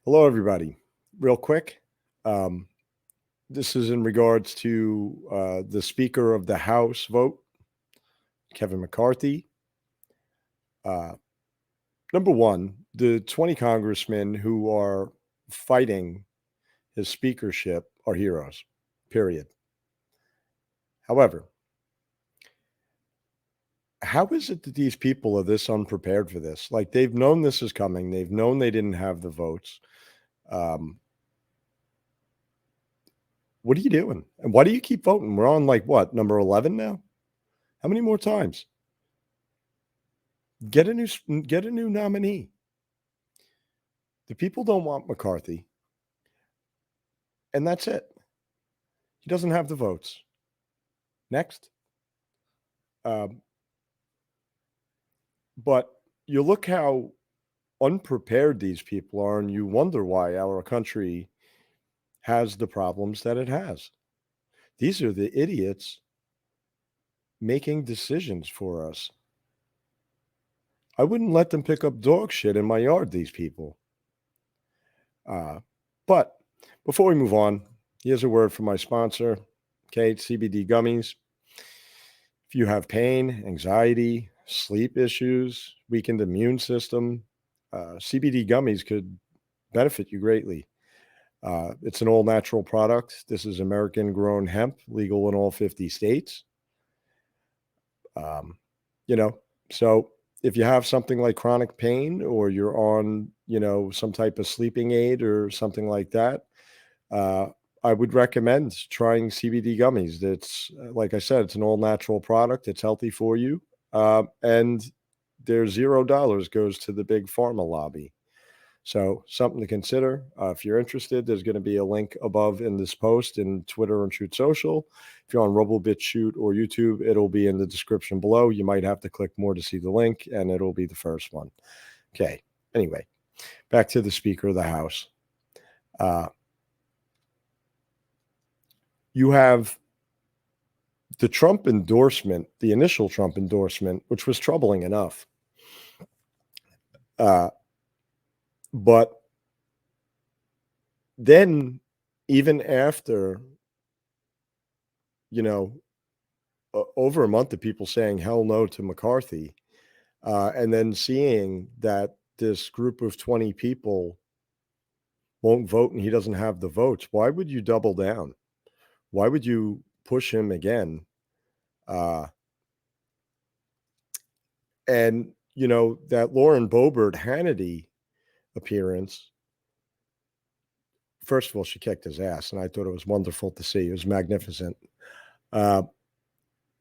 Hello, everybody. Real quick, um, this is in regards to the Speaker of the House vote, Kevin McCarthy. Uh, Number one, the 20 congressmen who are fighting his speakership are heroes, period. However, how is it that these people are this unprepared for this? Like, they've known this is coming, they've known they didn't have the votes. Um, what are you doing? And why do you keep voting? We're on like what, number 11 now? How many more times? Get a new nominee. The people don't want McCarthy, and that's it. He doesn't have the votes. Next. Um, but you look how unprepared these people are, and you wonder why our country has the problems that it has. These are the idiots making decisions for us. I wouldn't let them pick up dog shit in my yard, these people. But before we move on, here's a word from my sponsor, okay, CBD gummies. If you have pain, anxiety, sleep issues, weakened immune system, CBD gummies could benefit you greatly. It's an all natural product. This is American grown hemp, legal in all 50 states. Um, you know, so if you have something like chronic pain or you're on, some type of sleeping aid or something like that, uh, I would recommend trying CBD gummies. It's like I said, it's an all natural product. It's healthy for you, and their $0 goes to the big pharma lobby. So something to consider. If you're interested, there's going to be a link above in this post in Twitter and Shoot Social. If you're on RoboBit Shoot or YouTube, it'll be in the description below. You might have to click more to see the link, and it'll be the first one. Okay. Anyway, back to the Speaker of the House. You have the Trump endorsement, the initial Trump endorsement, which was troubling enough. But then, even after, you know, over a month of people saying hell no to McCarthy, and then seeing that this group of 20 people won't vote and he doesn't have the votes, why would you double down? Why would you push him again? Uh, and, that Lauren Boebert Hannity appearance, first of all, she kicked his ass, and I thought it was wonderful to see. It was magnificent. Uh,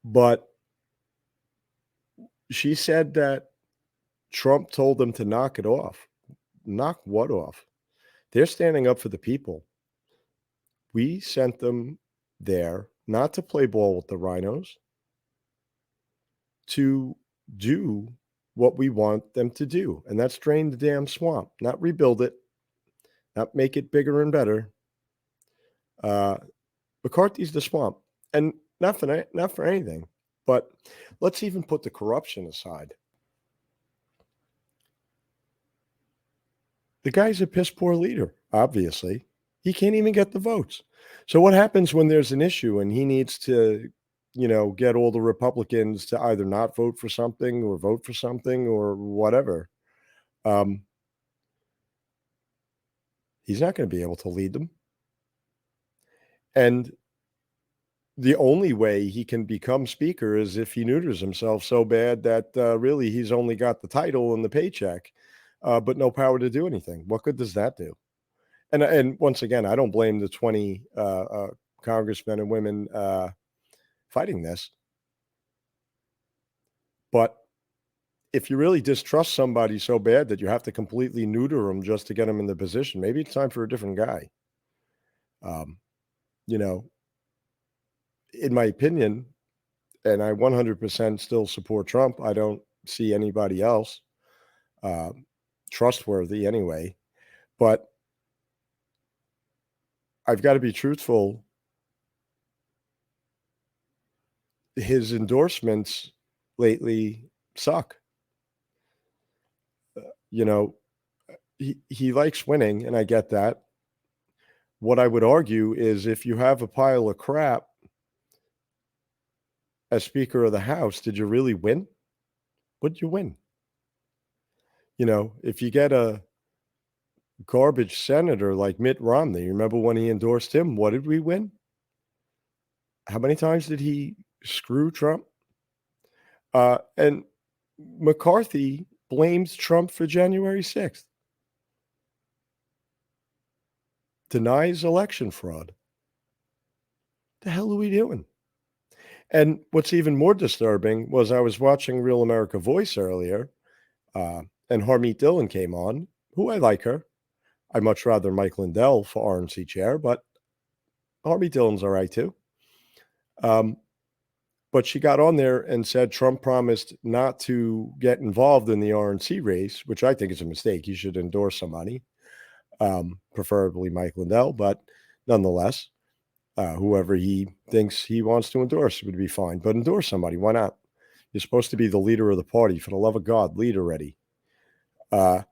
but she said that Trump told them to knock it off. Knock what off? They're standing up for the people. We sent them there not to play ball with the rhinos, to do what we want them to do, and that's drain the damn swamp, not rebuild it, not make it bigger and better. Uh, McCarthy's the swamp, and not for anything, but let's even put the corruption aside. The guy's a piss poor leader, obviously. He can't even get the votes. So what happens when there's an issue and he needs to, get all the Republicans to either not vote for something or vote for something or whatever? Um, he's not going to be able to lead them. And the only way he can become speaker is if he neuters himself so bad that really he's only got the title and the paycheck, but no power to do anything. What good does that do? And once again, I don't blame the 20 congressmen and women fighting this. But if you really distrust somebody so bad that you have to completely neuter them just to get them in the position, maybe it's time for a different guy. Um, you know, in my opinion, and I 100% still support Trump. I don't see anybody else uh, trustworthy anyway. But I've got to be truthful. His endorsements lately suck. You know, he likes winning, and I get that. What I would argue is if you have a pile of crap as Speaker of the House, did you really win? What did you win? If you get a garbage senator like Mitt Romney, remember when he endorsed him? What did we win? How many times did he screw Trump? And McCarthy blames Trump for January 6th, denies election fraud. The hell are we doing? And what's even more disturbing was I was watching Real America Voice earlier, and Harmeet Dillon came on, who I like her. I much rather Mike Lindell for RNC chair, but Harmeet Dillon's all right too. But she got on there and said Trump promised not to get involved in the RNC race, which I think is a mistake. He should endorse somebody, preferably Mike Lindell, but nonetheless, whoever he thinks he wants to endorse would be fine. But endorse somebody, why not? You're supposed to be the leader of the party. For the love of God, lead already. But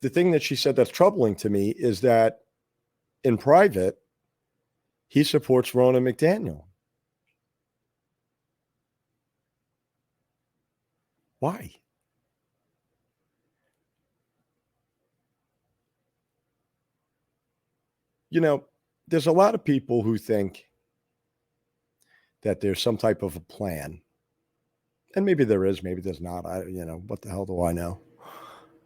the thing that she said that's troubling to me is that in private, he supports Ronna McDaniel. Why? There's a lot of people who think that there's some type of a plan. And maybe there is, maybe there's not. What the hell do I know?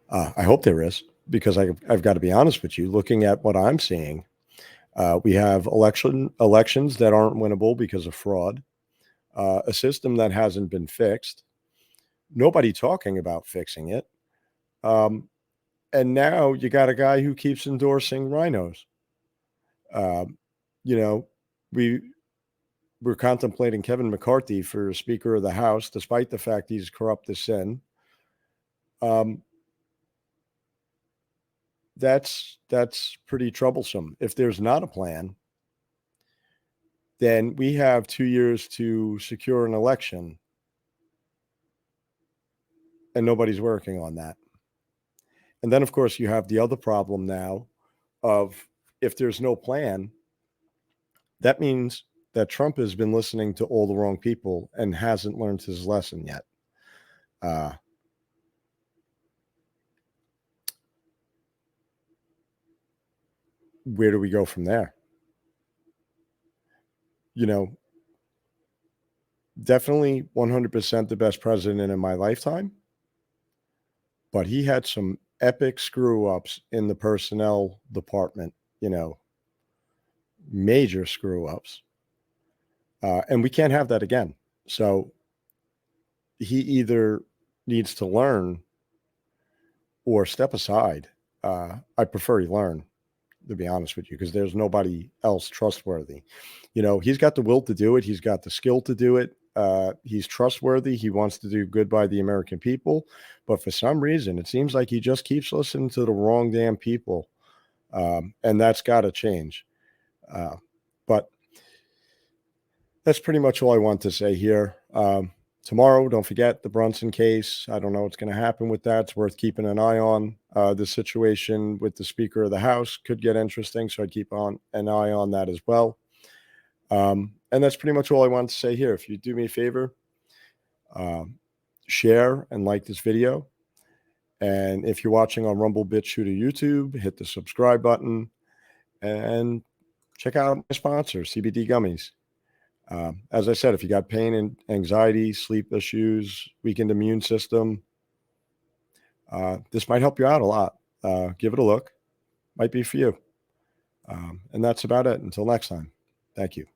I hope there is, because I've got to be honest with you. Looking at what I'm seeing, we have elections that aren't winnable because of fraud, a system that hasn't been fixed, nobody talking about fixing it. And now you got a guy who keeps endorsing rhinos. We're contemplating Kevin McCarthy for Speaker of the House, despite the fact he's corrupt as sin. That's pretty troublesome. If there's not a plan, then we have 2 years to secure an election, and nobody's working on that. And then, of course, you have the other problem now of if there's no plan, that means that Trump has been listening to all the wrong people and hasn't learned his lesson yet. Where do we go from there? Definitely 100% the best president in my lifetime, but he had some epic screw ups in the personnel department, major screw ups. And we can't have that again. So he either needs to learn or step aside. I prefer he learn, to be honest with you, because there's nobody else trustworthy. He's got the will to do it. He's got the skill to do it. He's trustworthy. He wants to do good by the American people. But for some reason, it seems like he just keeps listening to the wrong damn people. And that's got to change. But that's pretty much all I want to say here. Tomorrow, don't forget the Brunson case. I don't know what's going to happen with that. It's worth keeping an eye on. The situation with the Speaker of the House could get interesting, so I'd keep an eye on that as well. And that's pretty much all I want to say here. If you do me a favor, share and like this video. And if you're watching on Rumble, BitChute, or YouTube, hit the subscribe button and check out my sponsor, CBD Gummies. As I said, if you got pain and anxiety, sleep issues, weakened immune system, this might help you out a lot. Give it a look. Might be for you. And that's about it. Until next time. Thank you.